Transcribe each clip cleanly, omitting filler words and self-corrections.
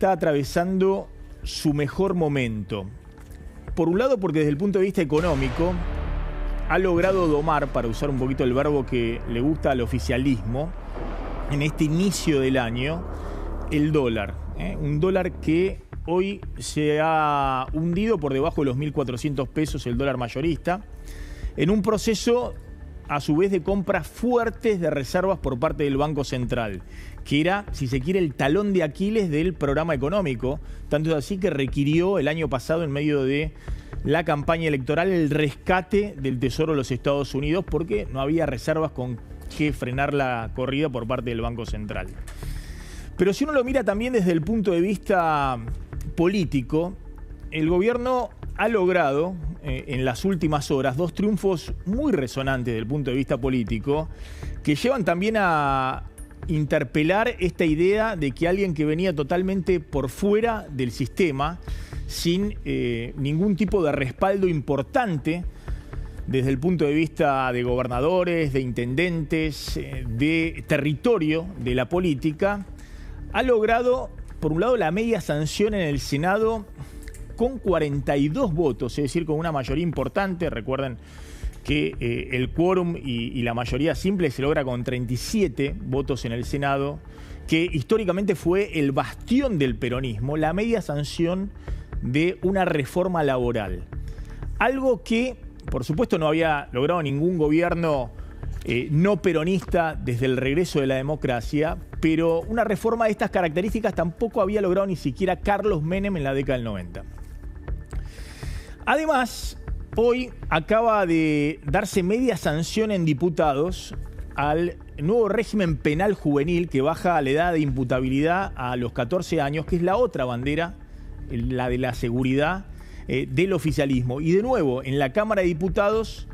está atravesando su mejor momento. Por un lado, porque desde el punto de vista económico ha logrado domar, para usar un poquito el verbo que le gusta al oficialismo, en este inicio del año, el dólar. Un dólar que hoy se ha hundido por debajo de los 1.400 pesos, el dólar mayorista, en un proceso a su vez de compras fuertes de reservas por parte del Banco Central, que era, si se quiere, el talón de Aquiles del programa económico. Tanto es así que requirió el año pasado, en medio de la campaña electoral, el rescate del Tesoro de los Estados Unidos, porque no había reservas con que frenar la corrida por parte del Banco Central. Pero si uno lo mira también desde el punto de vista político, el gobierno ha logrado en las últimas horas dos triunfos muy resonantes desde el punto de vista político, que llevan también a interpelar esta idea de que alguien que venía totalmente por fuera del sistema, sin ningún tipo de respaldo importante desde el punto de vista de gobernadores, de intendentes, de territorio de la política, ha logrado, por un lado, la media sanción en el Senado con 42 votos, es decir, con una mayoría importante. Recuerden que el quórum y la mayoría simple se logra con 37 votos en el Senado, que históricamente fue el bastión del peronismo, la media sanción de una reforma laboral. Algo que, por supuesto, no había logrado ningún gobierno no peronista desde el regreso de la democracia, pero una reforma de estas características tampoco había logrado ni siquiera Carlos Menem en la década del 90. Además, hoy acaba de darse media sanción en diputados al nuevo régimen penal juvenil que baja la edad de imputabilidad a los 14 años, que es la otra bandera, la de la seguridad del oficialismo. Y de nuevo, en la Cámara de Diputados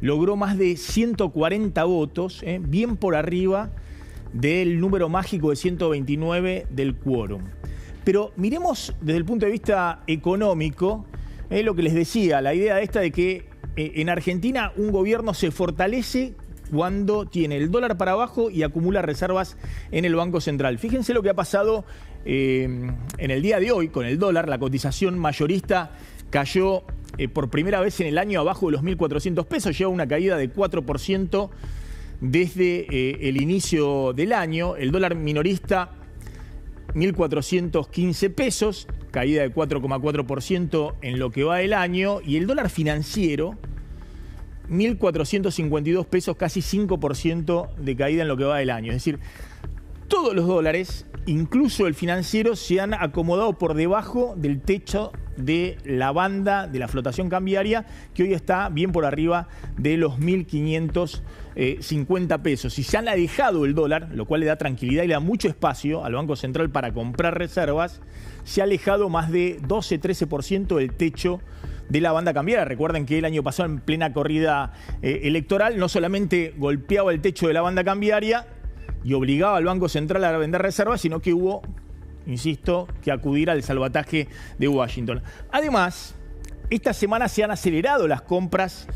logró más de 140 votos, bien por arriba del número mágico de 129 del quórum. Pero miremos desde el punto de vista económico, lo que les decía, la idea esta de que en Argentina un gobierno se fortalece cuando tiene el dólar para abajo y acumula reservas en el Banco Central. Fíjense lo que ha pasado en el día de hoy con el dólar. La cotización mayorista cayó por primera vez en el año abajo de los 1.400 pesos, lleva una caída de 4% desde el inicio del año. El dólar minorista, 1.415 pesos, caída de 4,4% en lo que va del año. Y el dólar financiero, 1.452 pesos, casi 5% de caída en lo que va del año. Es decir, todos los dólares, incluso el financiero, se han acomodado por debajo del techo de la banda de la flotación cambiaria, que hoy está bien por arriba de los 1.550 pesos. Y se han alejado el dólar, lo cual le da tranquilidad y le da mucho espacio al Banco Central para comprar reservas. Se ha alejado más de 12-13% del techo de la banda cambiaria. Recuerden que el año pasado, en plena corrida electoral, no solamente golpeaba el techo de la banda cambiaria y obligaba al Banco Central a vender reservas, sino que hubo, insisto, que acudir al salvataje de Washington. Además, esta semana se han acelerado las compras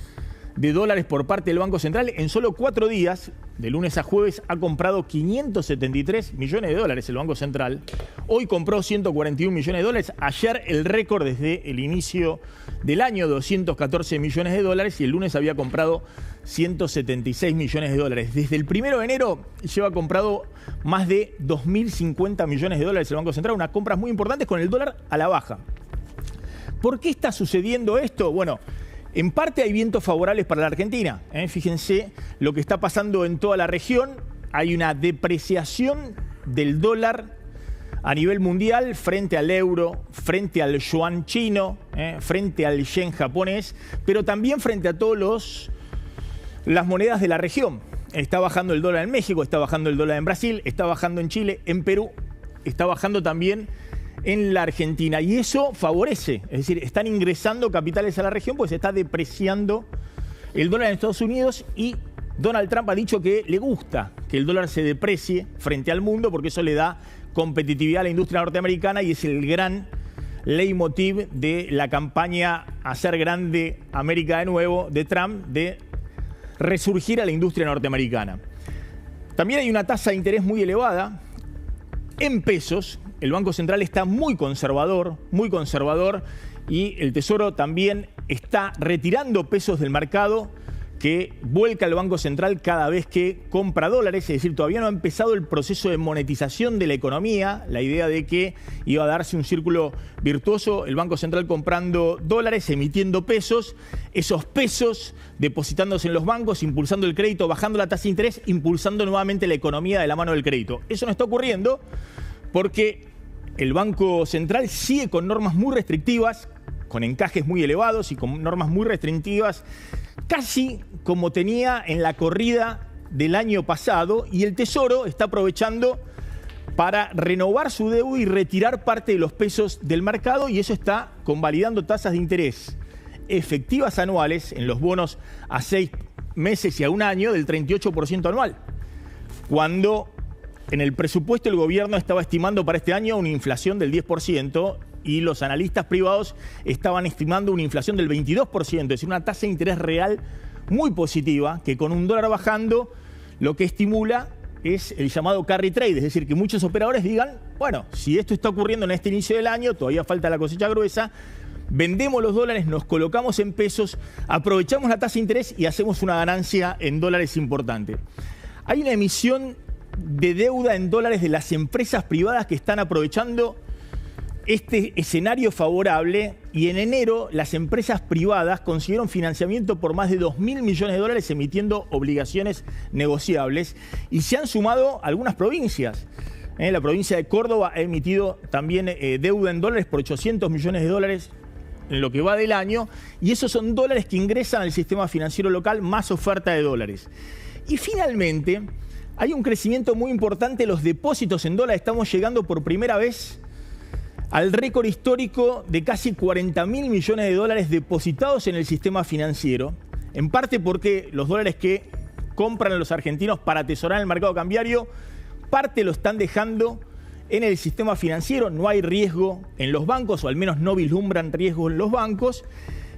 de dólares por parte del Banco Central. En solo 4 días, de lunes a jueves, ha comprado 573 millones de dólares el Banco Central. Hoy compró 141 millones de dólares. Ayer el récord desde el inicio del año, 214 millones de dólares. Y el lunes había comprado 176 millones de dólares. Desde el 1 de enero lleva comprado más de 2.050 millones de dólares el Banco Central. Unas compras muy importantes con el dólar a la baja. ¿Por qué está sucediendo esto? Bueno, en parte hay vientos favorables para la Argentina. Fíjense lo que está pasando en toda la región. Hay una depreciación del dólar a nivel mundial frente al euro, frente al yuan chino, frente al yen japonés, pero también frente a todas las monedas de la región. Está bajando el dólar en México, está bajando el dólar en Brasil, está bajando en Chile, en Perú, está bajando también en la Argentina. Y eso favorece, es decir, están ingresando capitales a la región porque se está depreciando el dólar en Estados Unidos, y Donald Trump ha dicho que le gusta que el dólar se deprecie frente al mundo porque eso le da competitividad a la industria norteamericana, y es el gran leitmotiv de la campaña Hacer Grande América de Nuevo de Trump, de resurgir a la industria norteamericana. También hay una tasa de interés muy elevada en pesos, el Banco Central está muy conservador, y el Tesoro también está retirando pesos del mercado que vuelca el Banco Central cada vez que compra dólares. Es decir, todavía no ha empezado el proceso de monetización de la economía, la idea de que iba a darse un círculo virtuoso, el Banco Central comprando dólares, emitiendo pesos, esos pesos depositándose en los bancos, impulsando el crédito, bajando la tasa de interés, impulsando nuevamente la economía de la mano del crédito. Eso no está ocurriendo porque el Banco Central sigue con normas muy restrictivas, con encajes muy elevados y con normas muy restrictivas, casi como tenía en la corrida del año pasado, y el Tesoro está aprovechando para renovar su deuda y retirar parte de los pesos del mercado, y eso está convalidando tasas de interés efectivas anuales en los bonos a 6 meses y a un año del 38% anual, cuando en el presupuesto el gobierno estaba estimando para este año una inflación del 10%, y los analistas privados estaban estimando una inflación del 22%, es decir, una tasa de interés real muy positiva, que con un dólar bajando lo que estimula es el llamado carry trade, es decir, que muchos operadores digan, bueno, si esto está ocurriendo en este inicio del año, todavía falta la cosecha gruesa, vendemos los dólares, nos colocamos en pesos, aprovechamos la tasa de interés y hacemos una ganancia en dólares importante. Hay una emisión de deuda en dólares de las empresas privadas que están aprovechando este escenario favorable, y en enero las empresas privadas consiguieron financiamiento por más de 2.000 millones de dólares emitiendo obligaciones negociables, y se han sumado algunas provincias. La provincia de Córdoba ha emitido también deuda en dólares por 800 millones de dólares en lo que va del año, y esos son dólares que ingresan al sistema financiero local más oferta de dólares. Y finalmente hay un crecimiento muy importante de los depósitos en dólares. Estamos llegando por primera vez al récord histórico de casi 40.000 millones de dólares depositados en el sistema financiero, en parte porque los dólares que compran los argentinos para atesorar en el mercado cambiario, parte lo están dejando en el sistema financiero, no hay riesgo en los bancos, o al menos no vislumbran riesgo en los bancos,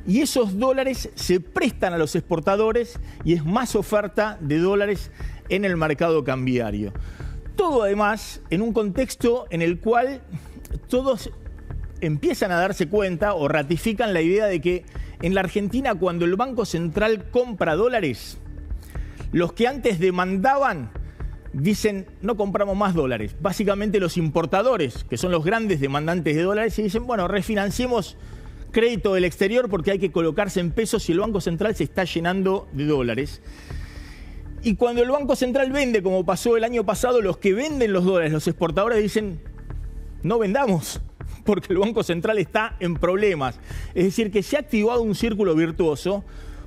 y esos dólares se prestan a los exportadores y es más oferta de dólares en el mercado cambiario. Todo además en un contexto en el cual todos empiezan a darse cuenta o ratifican la idea de que en la Argentina, cuando el Banco Central compra dólares, los que antes demandaban dicen no compramos más dólares. Básicamente los importadores, que son los grandes demandantes de dólares, y dicen, bueno, refinanciemos crédito del exterior porque hay que colocarse en pesos y el Banco Central se está llenando de dólares. Y cuando el Banco Central vende, como pasó el año pasado, los que venden los dólares, los exportadores, dicen no vendamos porque el Banco Central está en problemas. Es decir, que se ha activado un círculo virtuoso,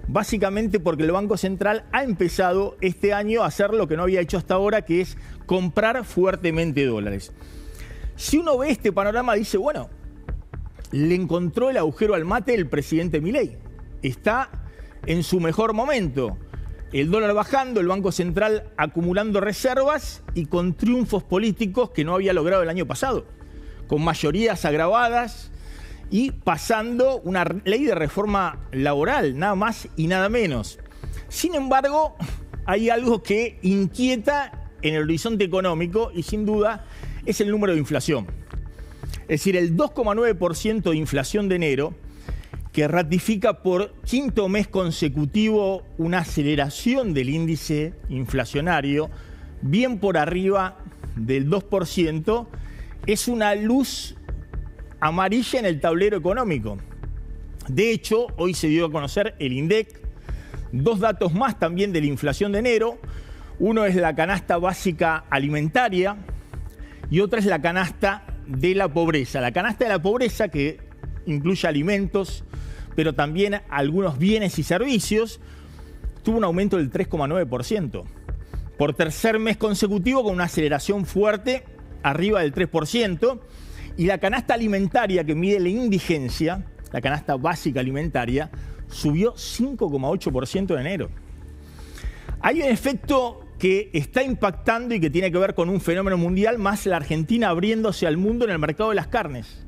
básicamente porque el Banco Central ha empezado este año a hacer lo que no había hecho hasta ahora, que es comprar fuertemente dólares. Si uno ve este panorama, dice, bueno, le encontró el agujero al mate el presidente Milei. Está en su mejor momento. El dólar bajando, el Banco Central acumulando reservas y con triunfos políticos que no había logrado el año pasado, con mayorías agravadas y pasando una ley de reforma laboral, nada más y nada menos. Sin embargo, hay algo que inquieta en el horizonte económico y sin duda es el número de inflación. Es decir, el 2,9% de inflación de enero, que ratifica por quinto mes consecutivo una aceleración del índice inflacionario, bien por arriba del 2%, es una luz amarilla en el tablero económico. De hecho, hoy se dio a conocer el INDEC, dos datos más también de la inflación de enero. Uno es la canasta básica alimentaria y otra es la canasta de la pobreza. La canasta de la pobreza, que incluye alimentos, pero también algunos bienes y servicios, tuvo un aumento del 3,9%. Por tercer mes consecutivo, con una aceleración fuerte, arriba del 3%. Y la canasta alimentaria, que mide la indigencia, la canasta básica alimentaria, subió 5,8% en enero. Hay un efecto que está impactando y que tiene que ver con un fenómeno mundial, más la Argentina abriéndose al mundo en el mercado de las carnes.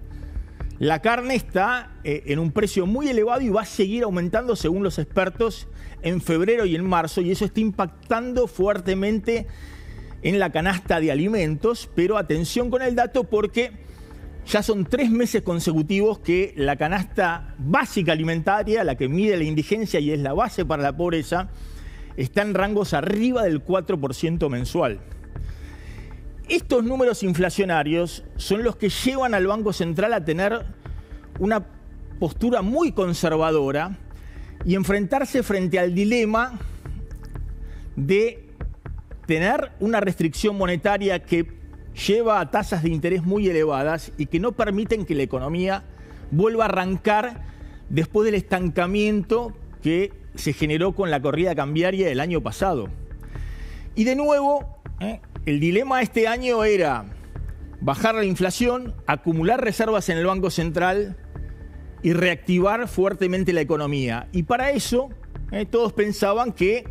La carne está en un precio muy elevado y va a seguir aumentando según los expertos en febrero y en marzo, y eso está impactando fuertemente en la canasta de alimentos, pero atención con el dato porque ya son 3 meses consecutivos que la canasta básica alimentaria, la que mide la indigencia y es la base para la pobreza, está en rangos arriba del 4% mensual. Estos números inflacionarios son los que llevan al Banco Central a tener una postura muy conservadora y enfrentarse frente al dilema de tener una restricción monetaria que lleva a tasas de interés muy elevadas y que no permiten que la economía vuelva a arrancar después del estancamiento que se generó con la corrida cambiaria del año pasado. Y de nuevo, el dilema este año era bajar la inflación, acumular reservas en el Banco Central y reactivar fuertemente la economía. Y para eso, todos pensaban que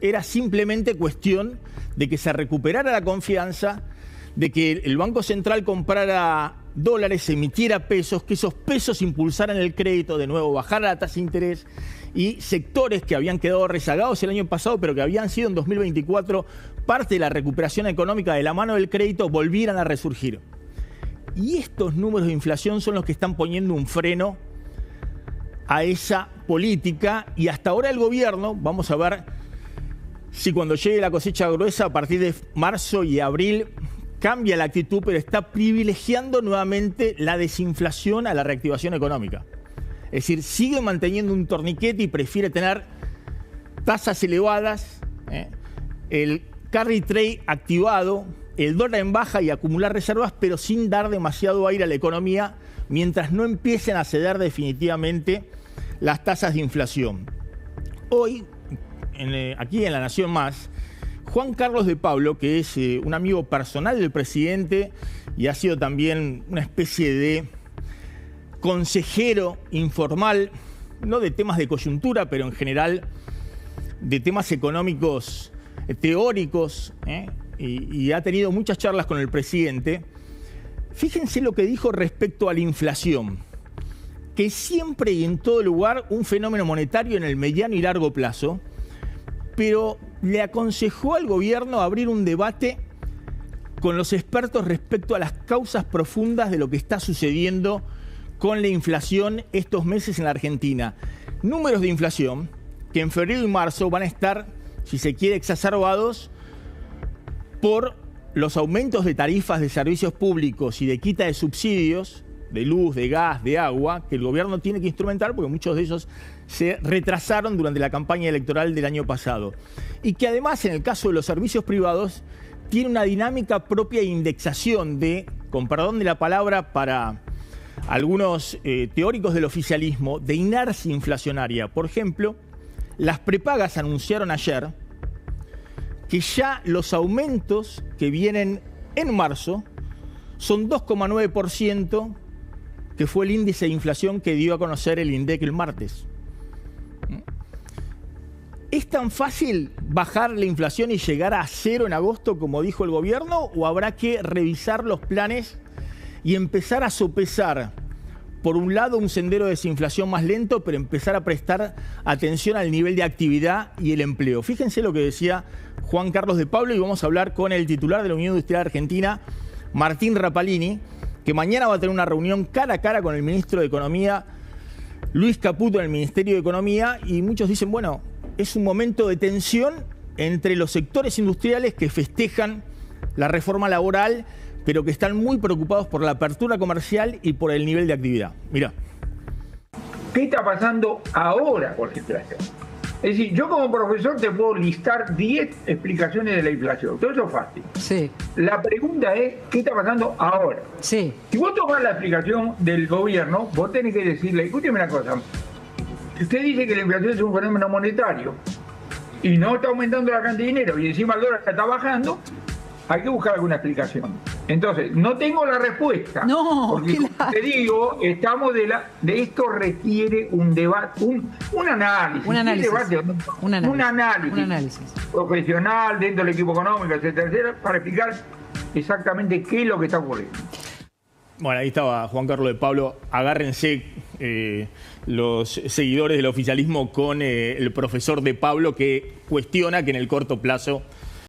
era simplemente cuestión de que se recuperara la confianza, de que el Banco Central comprara dólares, emitiera pesos, que esos pesos impulsaran el crédito, de nuevo bajara la tasa de interés y sectores que habían quedado rezagados el año pasado, pero que habían sido en 2024 parte de la recuperación económica de la mano del crédito, volvieran a resurgir. Y estos números de inflación son los que están poniendo un freno a esa política y hasta ahora el gobierno, vamos a ver si cuando llegue la cosecha gruesa a partir de marzo y abril cambia la actitud, pero está privilegiando nuevamente la desinflación a la reactivación económica. Es decir, sigue manteniendo un torniquete y prefiere tener tasas elevadas, el carry trade activado, el dólar en baja y acumular reservas, pero sin dar demasiado aire a la economía mientras no empiecen a ceder definitivamente las tasas de inflación. Hoy, aquí en La Nación Más, Juan Carlos de Pablo, que es un amigo personal del presidente y ha sido también una especie de consejero informal, no de temas de coyuntura, pero en general de temas económicos teóricos, y ha tenido muchas charlas con el presidente. Fíjense lo que dijo respecto a la inflación, que siempre y en todo lugar un fenómeno monetario en el mediano y largo plazo, pero le aconsejó al gobierno abrir un debate con los expertos respecto a las causas profundas de lo que está sucediendo con la inflación estos meses en la Argentina. Números de inflación que en febrero y marzo van a estar, si se quiere, exacerbados por los aumentos de tarifas de servicios públicos y de quita de subsidios, de luz, de gas, de agua, que el gobierno tiene que instrumentar porque muchos de ellos se retrasaron durante la campaña electoral del año pasado. Y que además, en el caso de los servicios privados, tiene una dinámica propia de indexación de, con perdón de la palabra para algunos teóricos del oficialismo, de inercia inflacionaria. Por ejemplo, las prepagas anunciaron ayer que ya los aumentos que vienen en marzo son 2,9%, que fue el índice de inflación que dio a conocer el INDEC el martes. ¿Es tan fácil bajar la inflación y llegar a cero en agosto, como dijo el gobierno, o habrá que revisar los planes y empezar a sopesar, por un lado, un sendero de desinflación más lento, pero empezar a prestar atención al nivel de actividad y el empleo? Fíjense lo que decía Juan Carlos de Pablo, y vamos a hablar con el titular de la Unión Industrial Argentina, Martín Rapalini, que mañana va a tener una reunión cara a cara con el ministro de Economía, Luis Caputo, en el Ministerio de Economía, y muchos dicen, bueno, es un momento de tensión entre los sectores industriales que festejan la reforma laboral, pero que están muy preocupados por la apertura comercial y por el nivel de actividad. Mirá. ¿Qué está pasando ahora con la inflación? Es decir, yo como profesor te puedo listar 10 explicaciones de la inflación. Todo eso es fácil. Sí. La pregunta es, ¿qué está pasando ahora? Sí. Si vos tomás la explicación del gobierno, vos tenés que decirle, escúcheme una cosa, si usted dice que la inflación es un fenómeno monetario y no está aumentando la cantidad de dinero y encima el dólar está bajando, hay que buscar alguna explicación. Entonces, no tengo la respuesta. No, porque claro. te digo, estamos de esto requiere un debate, un análisis. Un análisis. Un análisis profesional dentro del equipo económico, etcétera, para explicar exactamente qué es lo que está ocurriendo. Bueno, ahí estaba Juan Carlos de Pablo. Agárrense los seguidores del oficialismo con el profesor de Pablo, que cuestiona que en el corto plazo